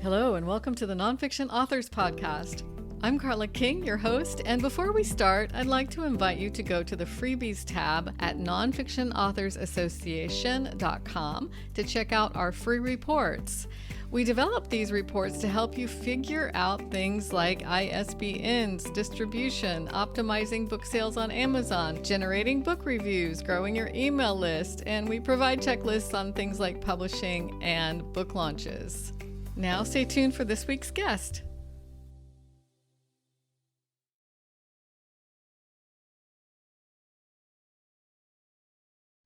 Hello, and welcome to the Nonfiction Authors Podcast. I'm Carla King, your host, and before we start, I'd like to invite you to go to the freebies tab at nonfictionauthorsassociation.com to check out our free reports. We developed these reports to help you figure out things like ISBNs, distribution, optimizing book sales on Amazon, generating book reviews, growing your email list, and we provide checklists on things like publishing and book launches. Now stay tuned for this week's guest.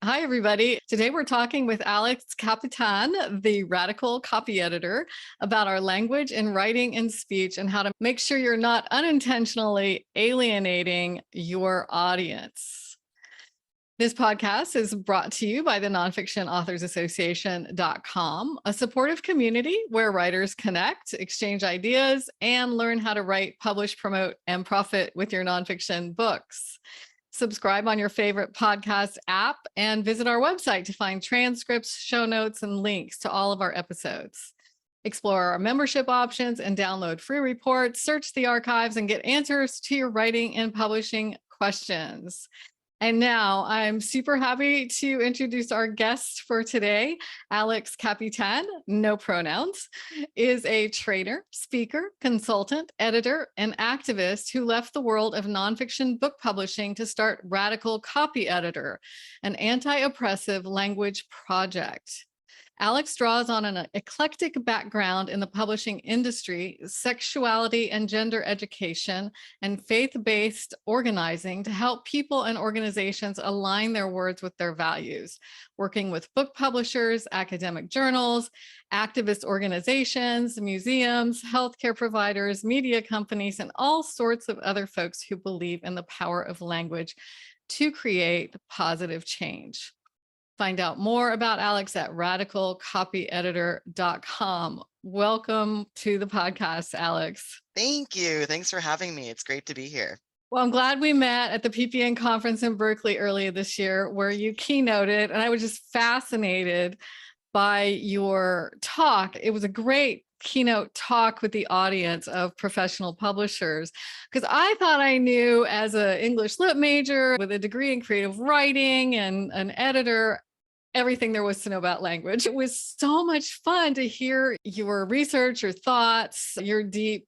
Hi, everybody. Today we're talking with Alex Kapitan, the Radical Copyeditor, about our language in writing and speech and how to make sure you're not unintentionally alienating your audience. This podcast is brought to you by the Nonfiction Authors Association.com, a supportive community where writers connect, exchange ideas, and learn how to write, publish, promote, and profit with your nonfiction books. Subscribe on your favorite podcast app and visit our website to find transcripts, show notes, and links to all of our episodes. Explore our membership options and download free reports, search the archives, and get answers to your writing and publishing questions. And now I'm super happy to introduce our guest for today. Alex Kapitan, no pronouns, is a trainer, speaker, consultant, editor, and activist who left the world of nonfiction book publishing to start Radical Copyeditor, an anti-oppressive language project. Alex draws on an eclectic background in the publishing industry, sexuality and gender education, and faith-based organizing to help people and organizations align their words with their values, working with book publishers, academic journals, activist organizations, museums, healthcare providers, media companies, and all sorts of other folks who believe in the power of language to create positive change. Find out more about Alex at radicalcopyeditor.com. Welcome to the podcast, Alex. Thank you. Thanks for having me. It's great to be here. Well, I'm glad we met at the PPN conference in Berkeley earlier this year, where you keynoted, and I was just fascinated by your talk. It was a great keynote talk with the audience of professional publishers, because I thought I knew, as an English lit major with a degree in creative writing and an editor, everything there was to know about language. It was so much fun to hear your research, your thoughts, your deep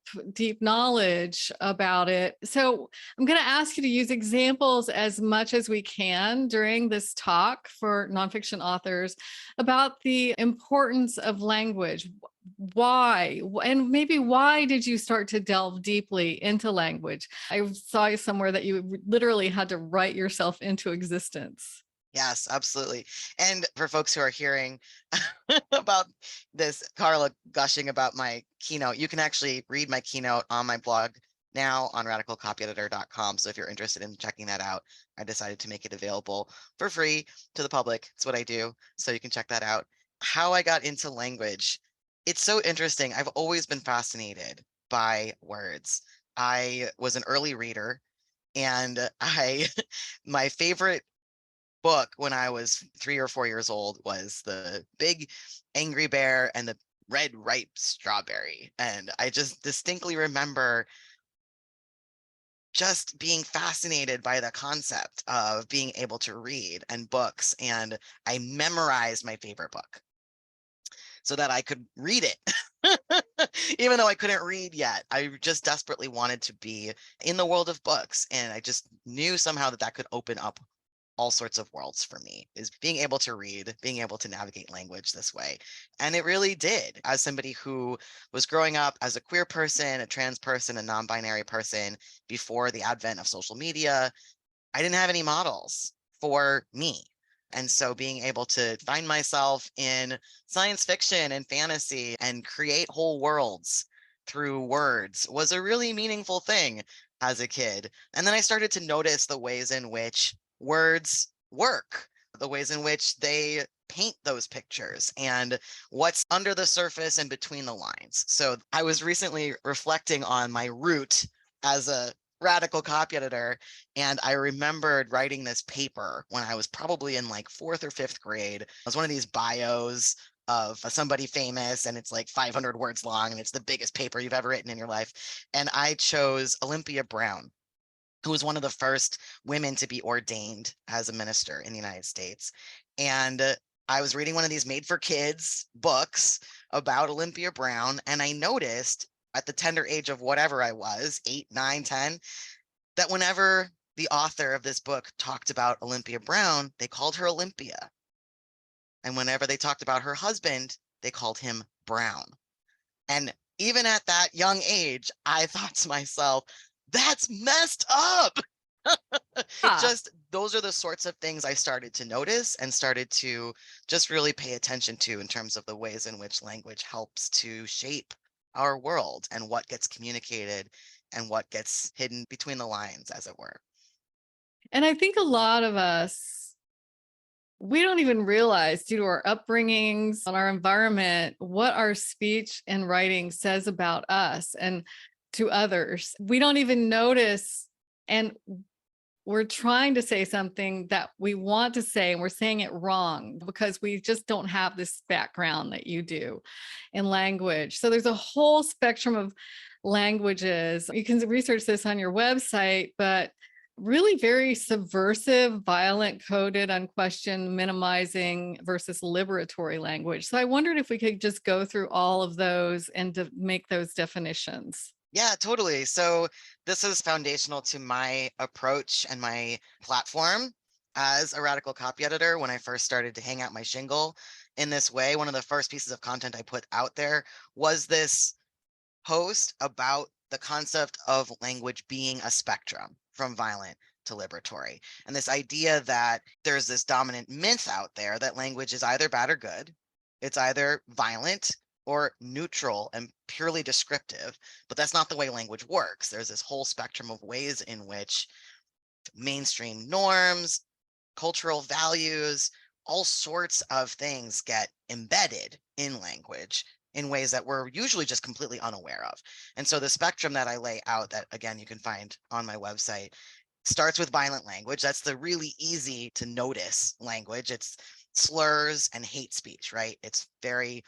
knowledge about it. So I'm going to ask you to use examples as much as we can during this talk for nonfiction authors about the importance of language. Why? And maybe why did you start to delve deeply into language? I saw somewhere that you literally had to write yourself into existence. Yes, absolutely. And for folks who are hearing about this, Carla gushing about my keynote, you can actually read my keynote on my blog now on radicalcopyeditor.com. So if you're interested in checking that out, I decided to make it available for free to the public. It's what I do. So you can check that out. How I got into language. It's so interesting. I've always been fascinated by words. I was an early reader, and my favorite book when I was 3 or 4 years old was The Big Angry Bear and the Red Ripe Strawberry. And I just distinctly remember just being fascinated by the concept of being able to read and books. And I memorized my favorite book so that I could read it. Even though I couldn't read yet, I just desperately wanted to be in the world of books. And I just knew somehow that could open up all sorts of worlds for me, is being able to read, being able to navigate language this way. And it really did. As somebody who was growing up as a queer person, a trans person, a non-binary person before the advent of social media, I didn't have any models for me. And so being able to find myself in science fiction and fantasy and create whole worlds through words was a really meaningful thing as a kid. And then I started to notice the ways in which words work, the ways in which they paint those pictures and what's under the surface and between the lines. So I was recently reflecting on my route as a radical copy editor, and I remembered writing this paper when I was probably in like 4th or 5th grade. It was one of these bios of somebody famous, and it's like 500 words long, and it's the biggest paper you've ever written in your life. And I chose Olympia Brown, who was one of the first women to be ordained as a minister in the United States. And I was reading one of these made for kids books about Olympia Brown, and I noticed at the tender age of whatever I was, 8, 9, 10, that whenever the author of this book talked about Olympia Brown, they called her Olympia. And whenever they talked about her husband, they called him Brown. And even at that young age, I thought to myself, that's messed up. Just those are the sorts of things I started to notice and started to just really pay attention to in terms of the ways in which language helps to shape our world and what gets communicated and what gets hidden between the lines, as it were. And I think a lot of us, we don't even realize, due to our upbringings and our environment, what our speech and writing says about us and to others. We don't even notice, and we're trying to say something that we want to say, and we're saying it wrong because we just don't have this background that you do in language. So there's a whole spectrum of languages. You can research this on your website, but really very subversive, violent, coded, unquestioned, minimizing versus liberatory language. So I wondered if we could just go through all of those and to make those definitions. Yeah, totally. So this is foundational to my approach and my platform as a radical copy editor. When I first started to hang out my shingle in this way, one of the first pieces of content I put out there was this post about the concept of language being a spectrum from violent to liberatory. And this idea that there's this dominant myth out there that language is either bad or good. It's either violent or neutral and purely descriptive, but that's not the way language works. There's this whole spectrum of ways in which mainstream norms, cultural values, all sorts of things get embedded in language in ways that we're usually just completely unaware of. And so the spectrum that I lay out, that again, you can find on my website, starts with violent language. That's the really easy to notice language. It's slurs and hate speech, right? It's very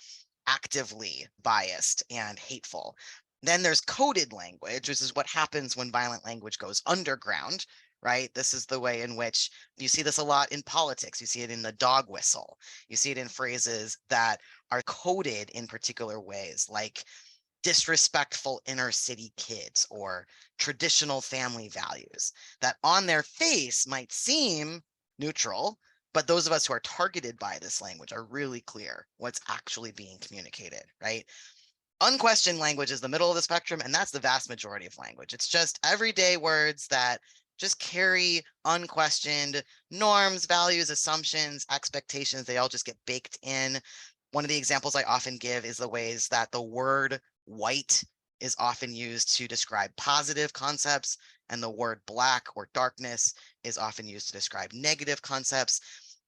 actively biased and hateful. Then there's coded language, which is what happens when violent language goes underground, right? This is the way in which you see this a lot in politics. You see it in the dog whistle. You see it in phrases that are coded in particular ways, like disrespectful inner city kids or traditional family values, that on their face might seem neutral, but those of us who are targeted by this language are really clear what's actually being communicated, right? Unquestioned language is the middle of the spectrum, and that's the vast majority of language. It's just everyday words that just carry unquestioned norms, values, assumptions, expectations. They all just get baked in. One of the examples I often give is the ways that the word white is often used to describe positive concepts, and the word black or darkness is often used to describe negative concepts.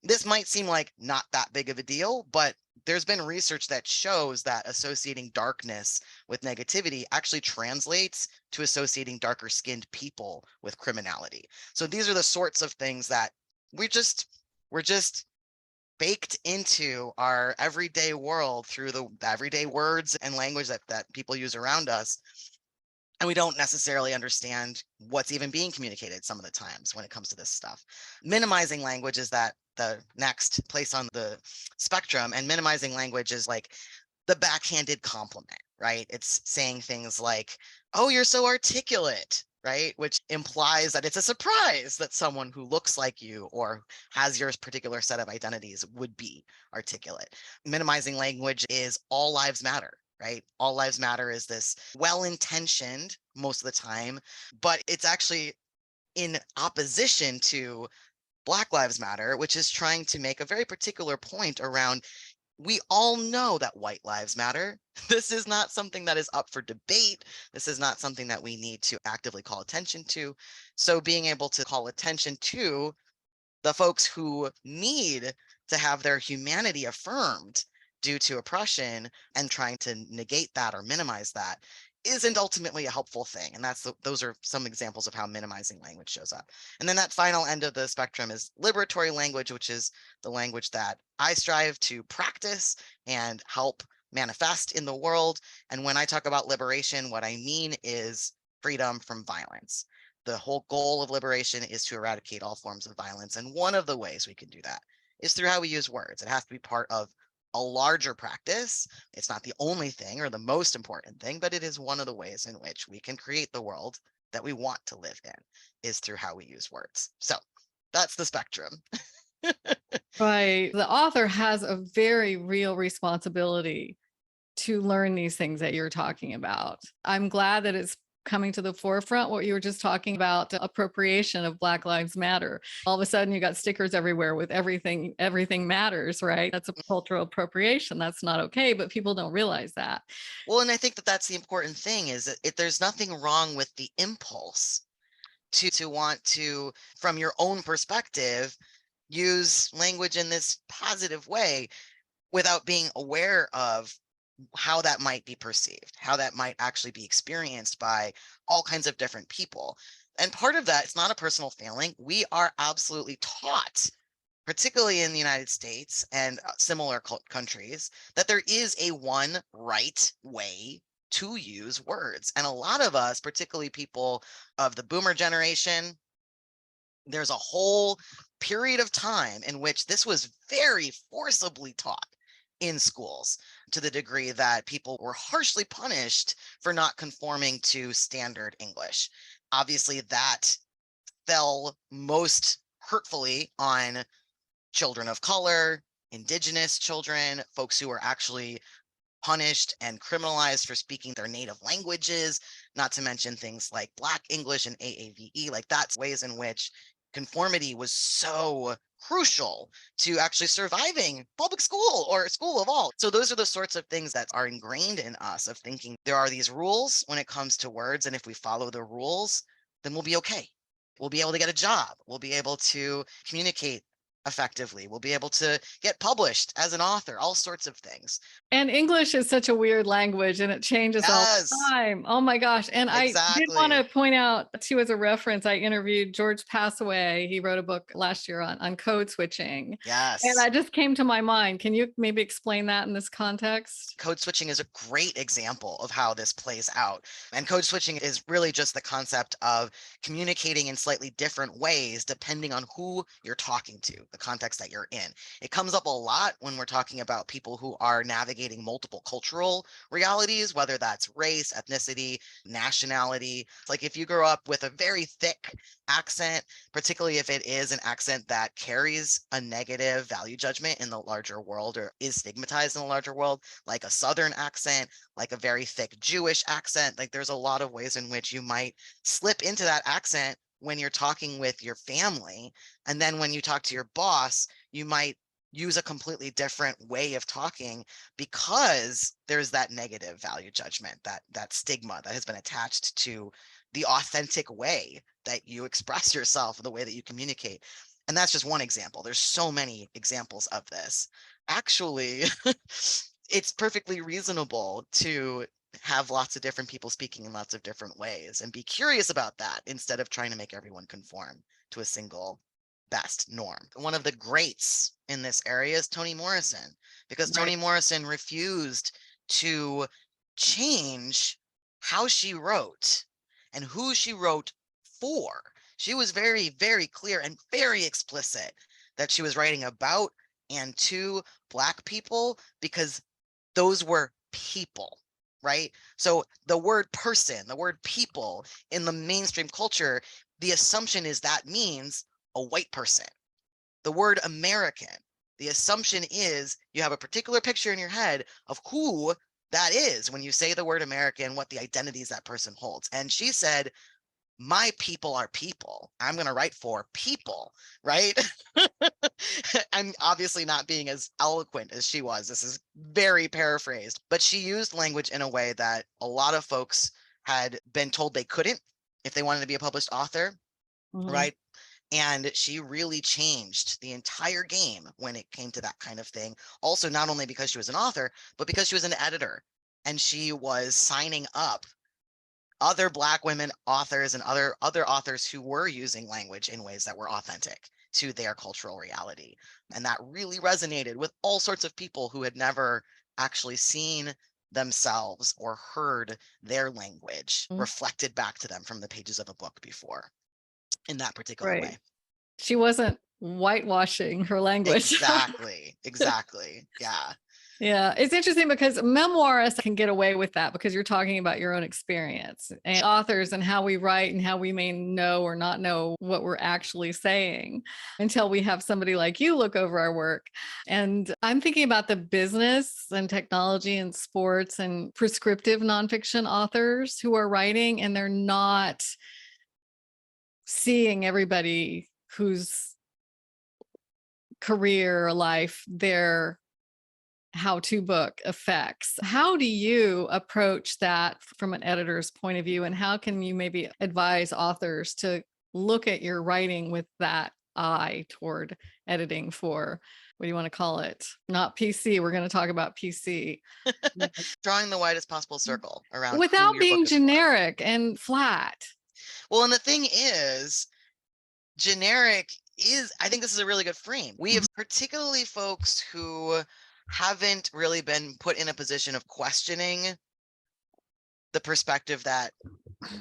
This might seem like not that big of a deal, but there's been research that shows that associating darkness with negativity actually translates to associating darker skinned people with criminality. So these are the sorts of things that we're just baked into our everyday world through the everyday words and language that people use around us. And we don't necessarily understand what's even being communicated some of the times when it comes to this stuff. Minimizing language is that the next place on the spectrum, and minimizing language is like the backhanded compliment, right? It's saying things like, oh, you're so articulate, right? Which implies that it's a surprise that someone who looks like you or has your particular set of identities would be articulate. Minimizing language is all lives matter, right? All lives matter is this well-intentioned most of the time, but it's actually in opposition to Black Lives Matter, which is trying to make a very particular point around, we all know that white lives matter. This is not something that is up for debate. This is not something that we need to actively call attention to. So being able to call attention to the folks who need to have their humanity affirmed due to oppression and trying to negate that or minimize that isn't ultimately a helpful thing. And those are some examples of how minimizing language shows up. And then that final end of the spectrum is liberatory language, which is the language that I strive to practice and help manifest in the world. And when I talk about liberation, what I mean is freedom from violence. The whole goal of liberation is to eradicate all forms of violence. And one of the ways we can do that is through how we use words. It has to be part of a larger practice. It's not the only thing or the most important thing, but it is one of the ways in which we can create the world that we want to live in, is through how we use words. So that's the spectrum. Right. The author has a very real responsibility to learn these things that you're talking about. I'm glad that it's coming to the forefront, what you were just talking about, the appropriation of Black Lives Matter. All of a sudden you got stickers everywhere with everything matters, right? That's a cultural appropriation. That's not okay, but people don't realize that. Well, and I think that that's the important thing, is that there's nothing wrong with the impulse to want to, from your own perspective, use language in this positive way without being aware of how that might be perceived, how that might actually be experienced by all kinds of different people. And part of that, it's not a personal failing. We are absolutely taught, particularly in the United States and similar countries, that there is a one right way to use words. And a lot of us, particularly people of the boomer generation, there's a whole period of time in which this was very forcibly taught in schools, to the degree that people were harshly punished for not conforming to standard English. Obviously, that fell most hurtfully on children of color, indigenous children, folks who were actually punished and criminalized for speaking their native languages, not to mention things like Black English and AAVE. Like, that's ways in which conformity was so crucial to actually surviving public school or school of all. So those are the sorts of things that are ingrained in us, of thinking there are these rules when it comes to words, and if we follow the rules, then we'll be okay. We'll be able to get a job. We'll be able to communicate effectively. We'll be able to get published as an author, all sorts of things. And English is such a weird language and it changes all the Yes, time. Oh my gosh. And I did want exactly. to point out too, as a reference, I interviewed George Passaway. He wrote a book last year on code switching. And Yes. that just came to my mind. Can you maybe explain that in this context? Code switching is a great example of how this plays out. And code switching is really just the concept of communicating in slightly different ways depending on who you're talking to, the context that you're in. It comes up a lot when we're talking about people who are navigating multiple cultural realities, whether that's race, ethnicity, nationality. It's like, if you grow up with a very thick accent, particularly if it is an accent that carries a negative value judgment in the larger world, or is stigmatized in the larger world, like a Southern accent, like a very thick Jewish accent, like there's a lot of ways in which you might slip into that accent when you're talking with your family. And then when you talk to your boss, you might use a completely different way of talking, because there's that negative value judgment, that stigma that has been attached to the authentic way that you express yourself, the way that you communicate. And that's just one example. There's so many examples of this. Actually, it's perfectly reasonable to have lots of different people speaking in lots of different ways, and be curious about that, instead of trying to make everyone conform to a single best norm. One of the greats in this area is Toni Morrison, because Right. Toni Morrison refused to change how she wrote and who she wrote for. She was very, very clear and very explicit that she was writing about and to Black people, because those were people, right? So the word person, the word people in the mainstream culture, the assumption is that means a white person. The word American, the assumption is you have a particular picture in your head of who that is when you say the word American, what the identities that person holds. And she said, my people are people. I'm going to write for people, right? I'm obviously not being as eloquent as she was. This is very paraphrased, but she used language in a way that a lot of folks had been told they couldn't if they wanted to be a published author, Mhm. right? And she really changed the entire game when it came to that kind of thing. Also, not only because she was an author, but because she was an editor, and she was signing up other Black women authors and other authors who were using language in ways that were authentic to their cultural reality. And that really resonated with all sorts of people who had never actually seen themselves or heard their language reflected back to them from the pages of a book before in that particular way. She wasn't whitewashing her language. Exactly. Exactly. Yeah. Yeah, it's interesting because memoirists can get away with that because you're talking about your own experience, and authors and how we write and how we may know or not know what we're actually saying until we have somebody like you look over our work. And I'm thinking about the business and technology and sports and prescriptive nonfiction authors who are writing and they're not seeing everybody whose career or life their how-to book affects. How do you approach that from an editor's point of view? And how can you maybe advise authors to look at your writing with that eye toward editing for, what do you want to call it? Not PC. We're going to talk about PC. Drawing the widest possible circle around who Without your book being is for. generic and flat. Well, and the thing is, generic is, I think this is a really good frame. We have particularly folks who haven't really been put in a position of questioning the perspective that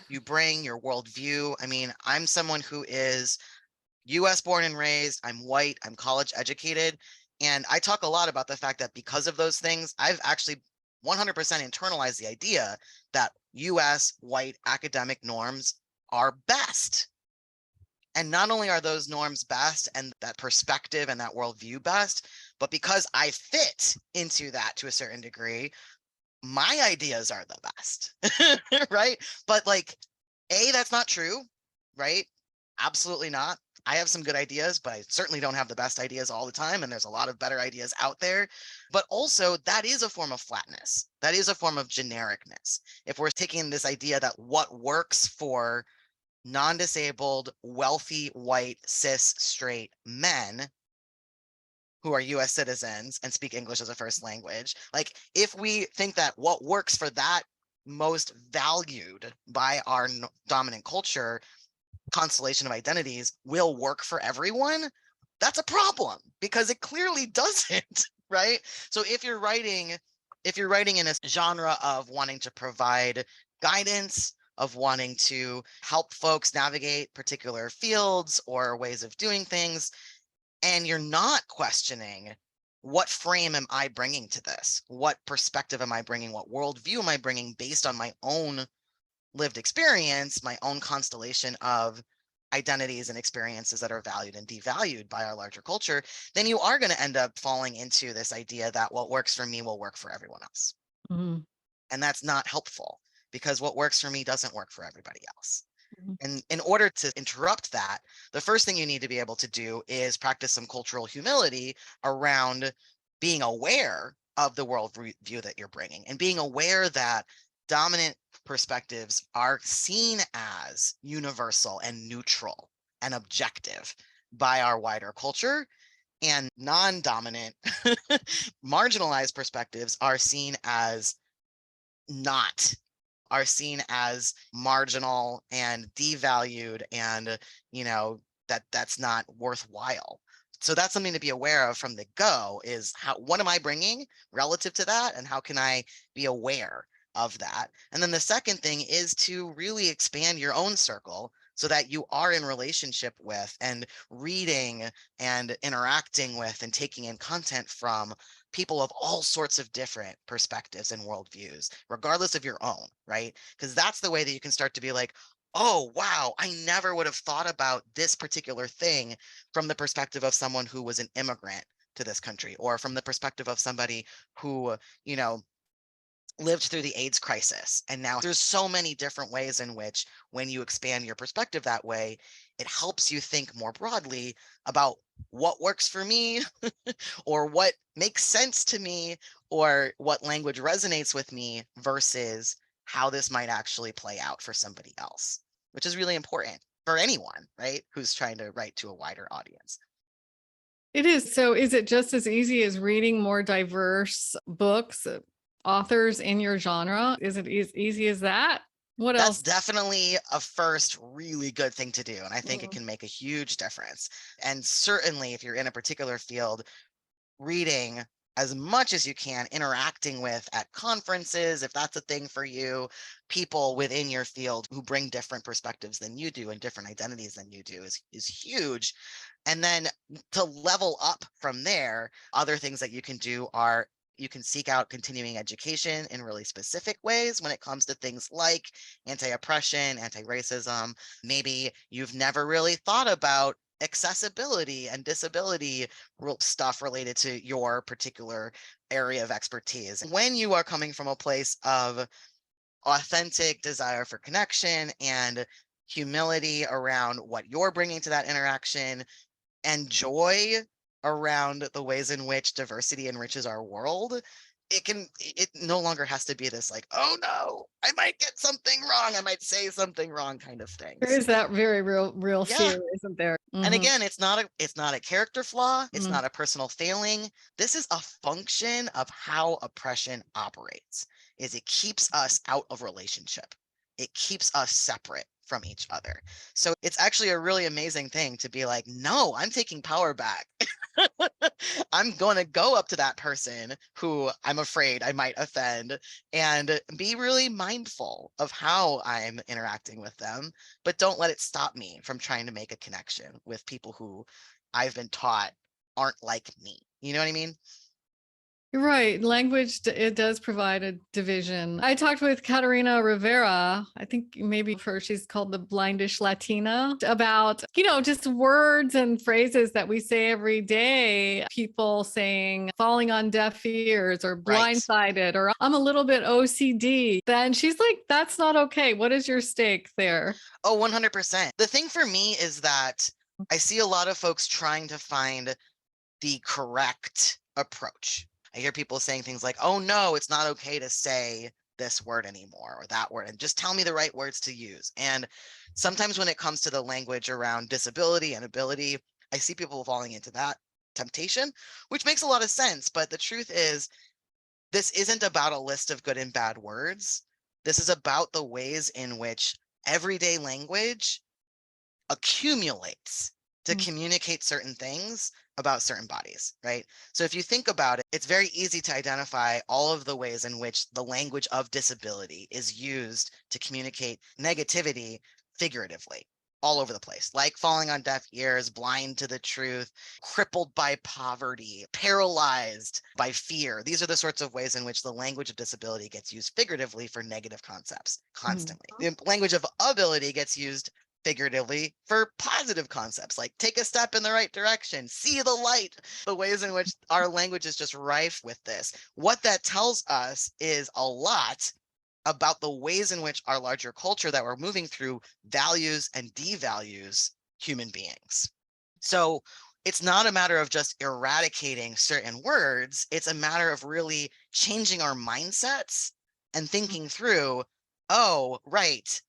you bring, your worldview. I mean, I'm someone who is US born and raised, I'm white, I'm college educated. And I talk a lot about the fact that because of those things, I've actually 100% internalized the idea that US white academic norms are best. And not only are those norms best and that perspective and that worldview best, but because I fit into that to a certain degree, my ideas are the best, right? But like, A, that's not true, right? Absolutely not. I have some good ideas, but I certainly don't have the best ideas all the time. And there's a lot of better ideas out there. But also, that is a form of flatness. That is a form of genericness. If we're taking this idea that what works for non-disabled, wealthy, white, cis, straight men who are US citizens and speak English as a first language, like if we think that what works for that most valued by our dominant culture constellation of identities will work for everyone, that's a problem because it clearly doesn't, right? So if you're writing in a genre of wanting to provide guidance, of wanting to help folks navigate particular fields or ways of doing things, and you're not questioning what frame am I bringing to this? What perspective am I bringing? What worldview am I bringing based on my own lived experience, my own constellation of identities and experiences that are valued and devalued by our larger culture, then you are going to end up falling into this idea that what works for me will work for everyone else. And that's not helpful because what works for me doesn't work for everybody else. And in order to interrupt that, the first thing you need to be able to do is practice some cultural humility around being aware of the worldview that you're bringing and being aware that dominant perspectives are seen as universal and neutral and objective by our wider culture, and non-dominant marginalized perspectives are seen as marginal and devalued, and that's not worthwhile. So that's something to be aware of from the go, is what am I bringing relative to that, and how can I be aware of that? And then the second thing is to really expand your own circle so that you are in relationship with and reading and interacting with and taking in content from people of all sorts of different perspectives and worldviews, regardless of your own, right? Because that's the way that you can start to be like, oh, wow, I never would have thought about this particular thing from the perspective of someone who was an immigrant to this country, or from the perspective of somebody who, lived through the AIDS crisis. And now there's so many different ways in which, when you expand your perspective that way, it helps you think more broadly about what works for me or what makes sense to me, or what language resonates with me versus how this might actually play out for somebody else, which is really important. for anyone, right, who's trying to write to a wider audience. It is. So is it just as easy as reading more diverse books, authors in your genre? Is it as easy as that? What That's else? definitely a first really good thing to do. And I think it Mm. can make a huge difference. And certainly, if you're in a particular field, reading as much as you can, interacting with at conferences, if that's a thing for you, people within your field who bring different perspectives than you do and different identities than you do is huge. And then to level up from there, other things that you can do are you can seek out continuing education in really specific ways when it comes to things like anti-oppression, anti-racism. Maybe you've never really thought about accessibility and disability stuff related to your particular area of expertise. When you are coming from a place of authentic desire for connection and humility around what you're bringing to that interaction, and joy around the ways in which diversity enriches our world, it no longer has to be this like, oh no, I might get something wrong, I might say something wrong kind of There things. is that very real Yeah. fear, isn't there? And Mhm. again, it's not a character flaw, it's Mm. not a personal failing. This is a function of how oppression operates. Is it keeps us out of relationship. It keeps us separate from each other. So it's actually a really amazing thing to be like, no, I'm taking power back. I'm going to go up to that person who I'm afraid I might offend and be really mindful of how I'm interacting with them, but don't let it stop me from trying to make a connection with people who I've been taught aren't like me. You know what I mean? You're right. Language, it does provide a division. I talked with Katarina Rivera. I think maybe her, she's called the Blindish Latina, about, just words and phrases that we say every day. People saying falling on deaf ears or Right. blindsided or I'm a little bit OCD. Then she's like, that's not okay. What is your stake there? Oh, 100%. The thing for me is that I see a lot of folks trying to find the correct approach. I hear people saying things like, oh no, it's not okay to say this word anymore or that word, and just tell me the right words to use. And sometimes when it comes to the language around disability and ability, I see people falling into that temptation, which makes a lot of sense. But the truth is, this isn't about a list of good and bad words. This is about the ways in which everyday language accumulates to Mm. communicate certain things about certain bodies, right? So if you think about it, it's very easy to identify all of the ways in which the language of disability is used to communicate negativity figuratively all over the place, like falling on deaf ears, blind to the truth, crippled by poverty, paralyzed by fear. These are the sorts of ways in which the language of disability gets used figuratively for negative concepts Mhm. constantly. The language of ability gets used figuratively for positive concepts like take a step in the right direction, see the light, the ways in which our language is just rife with this. What that tells us is a lot about the ways in which our larger culture that we're moving through values and devalues human beings. So it's not a matter of just eradicating certain words, it's a matter of really changing our mindsets and thinking through, oh, right,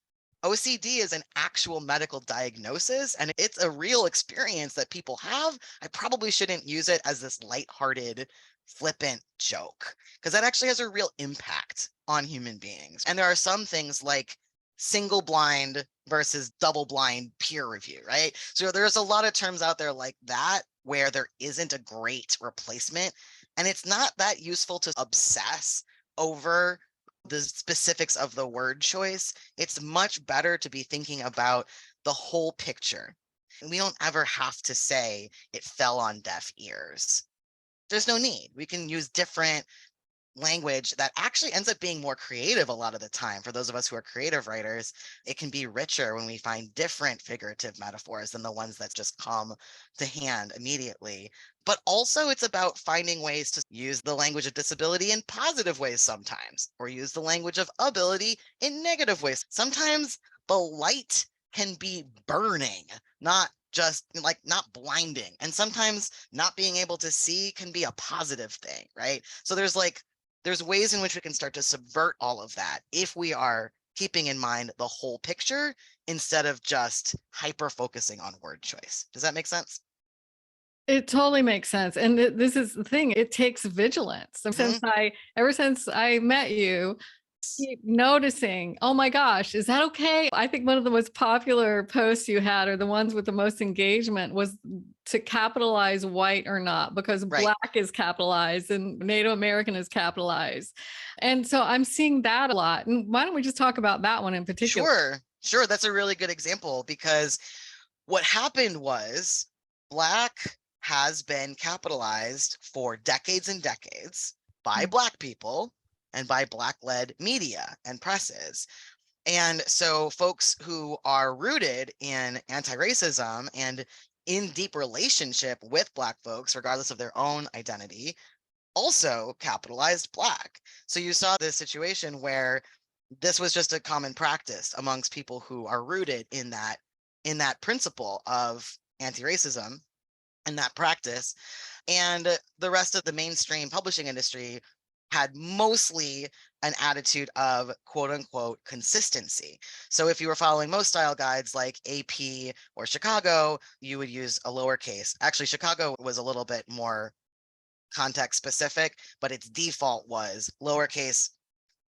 OCD is an actual medical diagnosis and it's a real experience that people have. I probably shouldn't use it as this lighthearted, flippant joke because that actually has a real impact on human beings. And there are some things like single blind versus double blind peer review, right? So there's a lot of terms out there like that where there isn't a great replacement. And it's not that useful to obsess over the specifics of the word choice. It's much better to be thinking about the whole picture. And we don't ever have to say it fell on deaf ears. There's no need. We can use different language that actually ends up being more creative a lot of the time. For those of us who are creative writers, it can be richer when we find different figurative metaphors than the ones that just come to hand immediately. But also it's about finding ways to use the language of disability in positive ways sometimes, or use the language of ability in negative ways. Sometimes the light can be burning, not just like not blinding. And sometimes not being able to see can be a positive thing, right? So there's ways in which we can start to subvert all of that if we are keeping in mind the whole picture instead of just hyper focusing on word choice. Does that make sense? It totally makes sense. And this is the thing, it takes vigilance. So ever since I met you, keep noticing, oh my gosh, is that okay? I think one of the most popular posts you had, or the ones with the most engagement, was to capitalize white or not, because Right. Black is capitalized and Native American is capitalized. And so I'm seeing that a lot. And why don't we just talk about that one in particular? Sure. That's a really good example, because what happened was Black has been capitalized for decades and decades by Black people and by Black-led media and presses. And so folks who are rooted in anti-racism and in deep relationship with Black folks, regardless of their own identity, also capitalized Black. So you saw this situation where this was just a common practice amongst people who are rooted in that principle of anti-racism and that practice. And the rest of the mainstream publishing industry had mostly an attitude of quote unquote consistency. So if you were following most style guides like AP or Chicago, you would use a lowercase. Actually, Chicago was a little bit more context specific, but its default was lowercase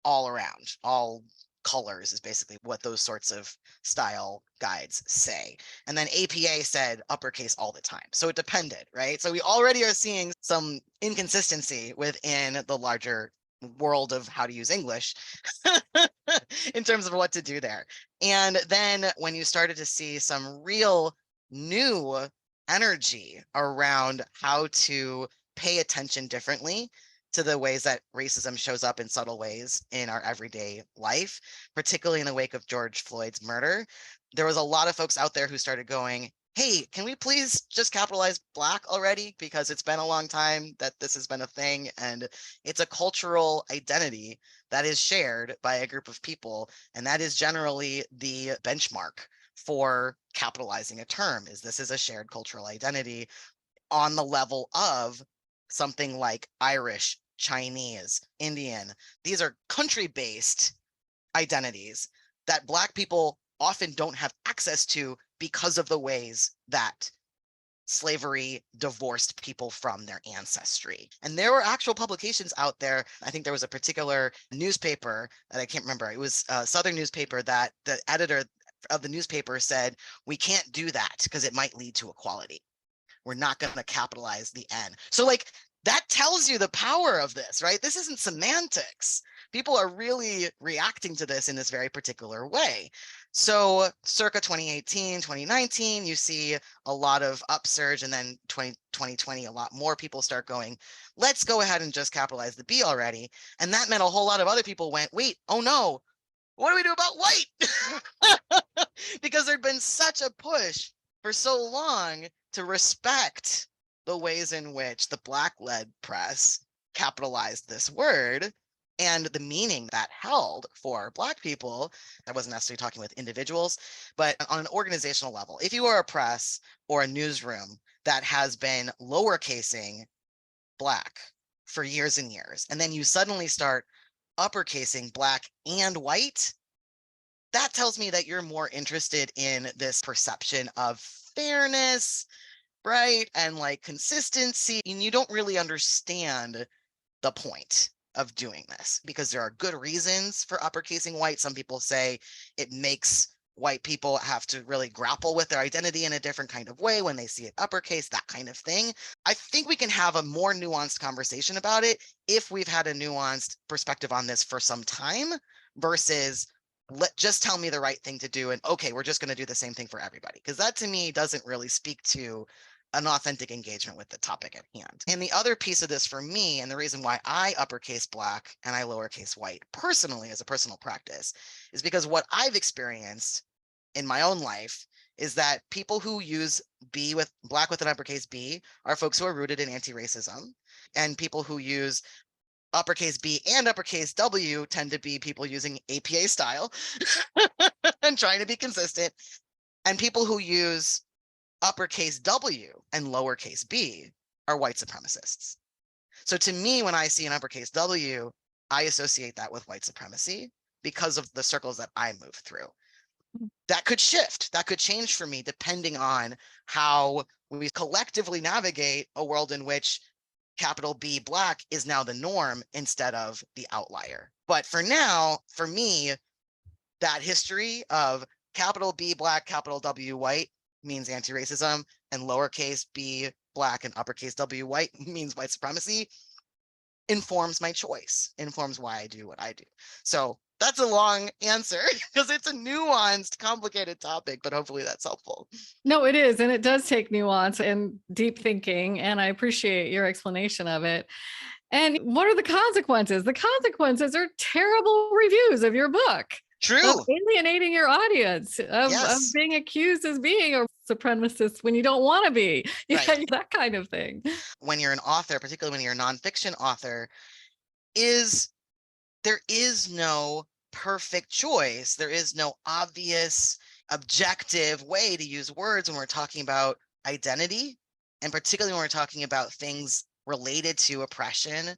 all around. All colors is basically what those sorts of style guides say. And then APA said uppercase all the time. So it depended, right? So we already are seeing some inconsistency within the larger world of how to use English in terms of what to do there. And then when you started to see some real new energy around how to pay attention differently to the ways that racism shows up in subtle ways in our everyday life, particularly in the wake of George Floyd's murder, there was a lot of folks out there who started going, hey, can we please just capitalize Black already? Because it's been a long time that this has been a thing, and it's a cultural identity that is shared by a group of people. And that is generally the benchmark for capitalizing a term, is this is a shared cultural identity on the level of something like Irish, Chinese, Indian. These are country-based identities that Black people often don't have access to because of the ways that slavery divorced people from their ancestry. And there were actual publications out there. I think there was a particular newspaper that I can't remember. It was a Southern newspaper that the editor of the newspaper said, we can't do that because it might lead to equality. We're not going to capitalize the N. So like that tells you the power of this, right? This isn't semantics. People are really reacting to this in this very particular way. So circa 2018, 2019, you see a lot of upsurge, and then 2020, a lot more people start going, let's go ahead and just capitalize the B already. And that meant a whole lot of other people went, wait, oh no, what do we do about white? Because there'd been such a push for so long to respect the ways in which the Black-led press capitalized this word and the meaning that held for Black people. I wasn't necessarily talking with individuals, but on an organizational level, if you are a press or a newsroom that has been lowercasing Black for years and years, and then you suddenly start uppercasing Black and white, that tells me that you're more interested in this perception of fairness, right? And like consistency, and you don't really understand the point of doing this, because there are good reasons for uppercasing white. Some people say it makes white people have to really grapple with their identity in a different kind of way when they see it uppercase, that kind of thing. I think we can have a more nuanced conversation about it if we've had a nuanced perspective on this for some time, versus just tell me the right thing to do and okay, we're just going to do the same thing for everybody, because that to me doesn't really speak to an authentic engagement with the topic at hand. And the other piece of this for me, and the reason why I uppercase Black and I lowercase white personally as a personal practice, is because what I've experienced in my own life is that people who use B with Black with an uppercase B are folks who are rooted in anti-racism, and people who use uppercase B and uppercase W tend to be people using APA style and trying to be consistent. And people who use uppercase W and lowercase b are white supremacists. So to me, when I see an uppercase W, I associate that with white supremacy, because of the circles that I move through. That could shift, that could change for me depending on how we collectively navigate a world in which capital B Black is now the norm instead of the outlier. But for now, for me, that history of capital B Black, capital W White means anti-racism, and lowercase b Black and uppercase W White means white supremacy informs my choice, informs why I do what I do. So that's a long answer because it's a nuanced, complicated topic, but hopefully that's helpful. No, it is. And it does take nuance and deep thinking. And I appreciate your explanation of it. And what are the consequences? The consequences are terrible reviews of your book. True. Of alienating your audience, of being accused as being a supremacist when you don't want to be, right. That kind of thing. When you're an author, particularly when you're a nonfiction author, there is no perfect choice. There is no obvious, objective way to use words when we're talking about identity, and particularly when we're talking about things related to oppression,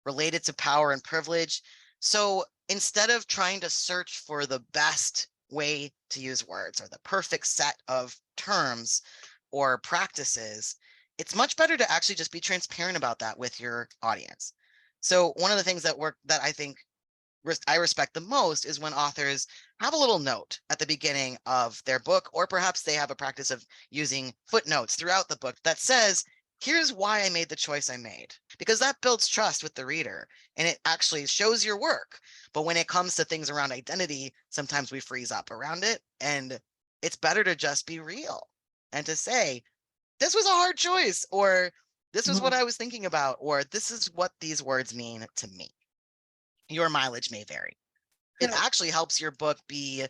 related to power and privilege. So instead of trying to search for the best way to use words or the perfect set of terms or practices, it's much better to actually just be transparent about that with your audience. So one of the things that I think I respect the most is when authors have a little note at the beginning of their book, or perhaps they have a practice of using footnotes throughout the book that says, here's why I made the choice I made, because that builds trust with the reader and it actually shows your work. But when it comes to things around identity, sometimes we freeze up around it, and it's better to just be real and to say, this was a hard choice, or this was what I was thinking about, or this is what these words mean to me. Your mileage may vary. It actually helps your book be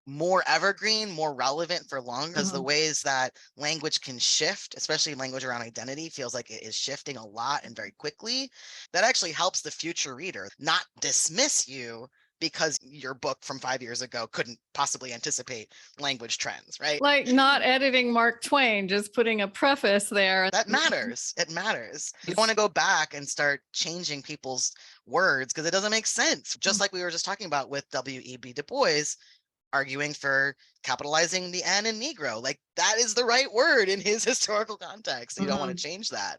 more evergreen, more relevant for long, because the ways that language can shift, especially language around identity, feels like it is shifting a lot and very quickly. That actually helps the future reader not dismiss you because your book from 5 years ago couldn't possibly anticipate language trends, right? Like not editing Mark Twain, just putting a preface there. That matters. It matters. You don't want to go back and start changing people's words because it doesn't make sense. Just like we were just talking about with W.E.B. Du Bois arguing for capitalizing the N in Negro. Like, that is the right word in his historical context. You don't want to change that.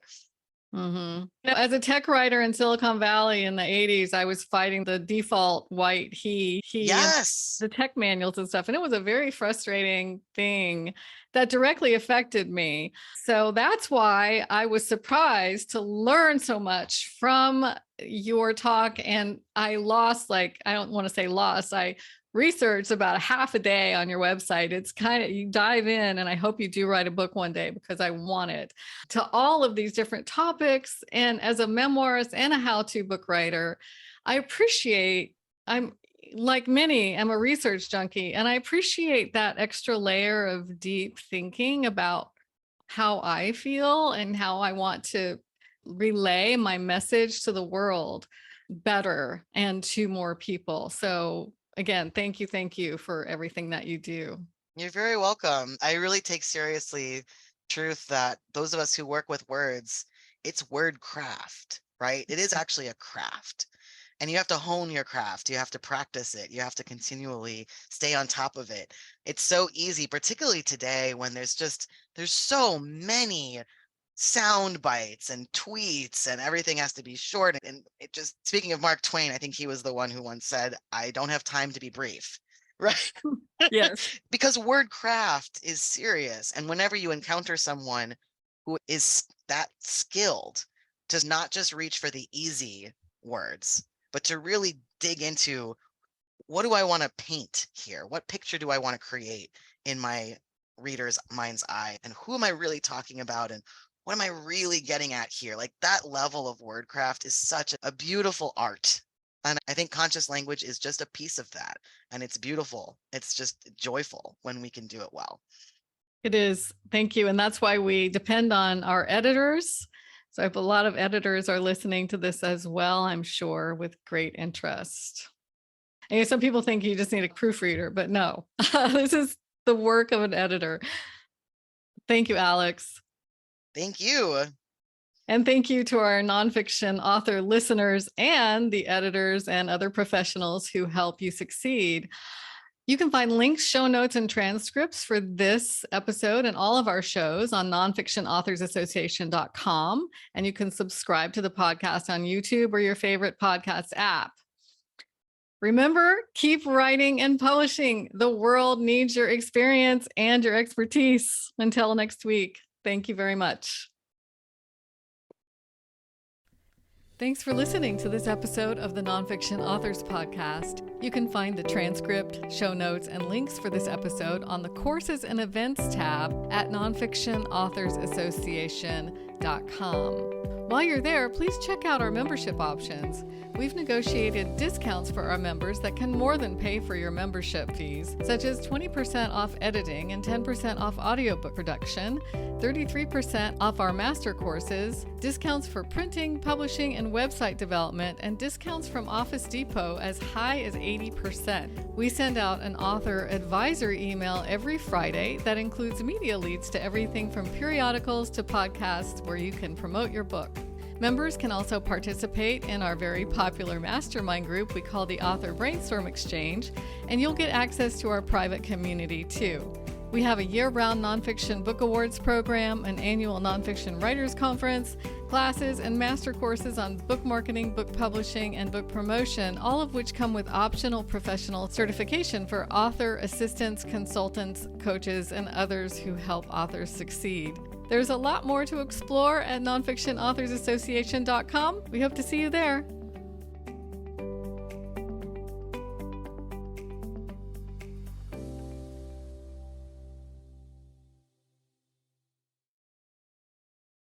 As a tech writer in Silicon Valley in the 80s, I was fighting the default white he, yes, the tech manuals and stuff. And it was a very frustrating thing that directly affected me. So that's why I was surprised to learn so much from your talk. And I lost, like, I don't want to say lost, I research about a half a day on your website. It's kind of, you dive in, and I hope you do write a book one day because I want it, to all of these different topics. And as a memoirist and a how-to book writer, I appreciate, I'm like many, I'm a research junkie, and I appreciate that extra layer of deep thinking about how I feel and how I want to relay my message to the world better and to more people. So again, thank you for everything that you do. You're very welcome. I really take seriously truth that those of us who work with words, it's word craft, right? It is actually a craft. And you have to hone your craft. You have to practice it. You have to continually stay on top of it. It's so easy, particularly today when there's so many sound bites and tweets and everything has to be short. And it just, speaking of Mark Twain, I think he was the one who once said, I don't have time to be brief, right? Yes. Because word craft is serious. And whenever you encounter someone who is that skilled to not just reach for the easy words, but to really dig into, what do I want to paint here? What picture do I want to create in my reader's mind's eye? And who am I really talking about? And what am I really getting at here? Like, that level of wordcraft is such a beautiful art. And I think conscious language is just a piece of that. And it's beautiful. It's just joyful when we can do it well. It is. Thank you. And that's why we depend on our editors. So I hope a lot of editors are listening to this as well, I'm sure, with great interest. And some people think you just need a proofreader, but no, this is the work of an editor. Thank you, Alex. Thank you. And thank you to our nonfiction author listeners and the editors and other professionals who help you succeed. You can find links, show notes, and transcripts for this episode and all of our shows on nonfictionauthorsassociation.com. And you can subscribe to the podcast on YouTube or your favorite podcast app. Remember, keep writing and publishing. The world needs your experience and your expertise. Until next week, thank you very much. Thanks for listening to this episode of the Nonfiction Authors Podcast. You can find the transcript, show notes, and links for this episode on the Courses and Events tab at nonfictionauthorsassociation.com. While you're there, please check out our membership options. We've negotiated discounts for our members that can more than pay for your membership fees, such as 20% off editing and 10% off audiobook production, 33% off our master courses, discounts for printing, publishing, and website development, and discounts from Office Depot as high as 80%. We send out an author advisor email every Friday that includes media leads to everything from periodicals to podcasts where you can promote your book. Members can also participate in our very popular mastermind group we call the Author Brainstorm Exchange, and you'll get access to our private community too. We have a year-round Nonfiction Book Awards program, an annual Nonfiction Writers Conference, classes, and master courses on book marketing, book publishing, and book promotion, all of which come with optional professional certification for author assistants, consultants, coaches, and others who help authors succeed. There's a lot more to explore at nonfictionauthorsassociation.com. We hope to see you there.